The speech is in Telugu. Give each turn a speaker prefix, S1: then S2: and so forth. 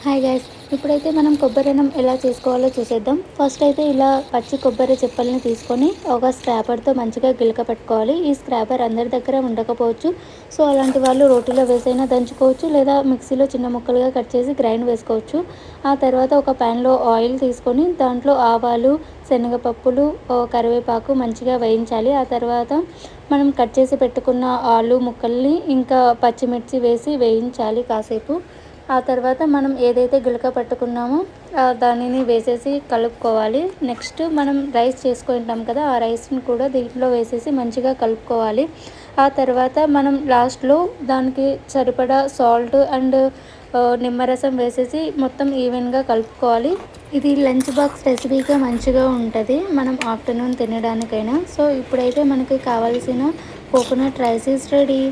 S1: హాయ్ గైస్, ఇప్పుడైతే మనం కొబ్బరన్నం ఎలా చేసుకోవాలో చూసేద్దాం. ఫస్ట్ అయితే ఇలా పచ్చి కొబ్బరి చిప్పల్ని తీసుకొని ఒక స్క్రాపర్తో మంచిగా గిలక పెట్టుకోవాలి. ఈ స్క్రాపర్ అందరి దగ్గర ఉండకపోవచ్చు. సో అలాంటి వాళ్ళు రోటీలో వేసైనా దంచుకోవచ్చు, లేదా మిక్సీలో చిన్న ముక్కలుగా కట్ చేసి గ్రైండ్ వేసుకోవచ్చు. ఆ తర్వాత ఒక ప్యాన్లో ఆయిల్ తీసుకొని దాంట్లో ఆవాలు, శనగపప్పులు, కరివేపాకు మంచిగా వేయించాలి. ఆ తర్వాత మనం కట్ చేసి పెట్టుకున్న ఆలు ముక్కల్ని ఇంకా పచ్చిమిర్చి వేసి వేయించాలి కాసేపు. ఆ తర్వాత మనం ఏదైతే గిలక పట్టుకున్నామో దానిని వేసేసి కలుపుకోవాలి. నెక్స్ట్ మనం రైస్ చేసుకుంటాం కదా, ఆ రైస్ని కూడా దీంట్లో వేసేసి మంచిగా కలుపుకోవాలి. ఆ తర్వాత మనం లాస్ట్లో దానికి సరిపడా సాల్ట్ అండ్ నిమ్మరసం వేసేసి మొత్తం ఈవెన్గా కలుపుకోవాలి. ఇది లంచ్ బాక్స్ రెసిపీగా మంచిగా ఉంటుంది, మనం ఆఫ్టర్నూన్ తినడానికైనా. సో ఇప్పుడైతే మనకి కావాల్సిన కోకోనట్ రైస్ ఈజ్ రెడీ.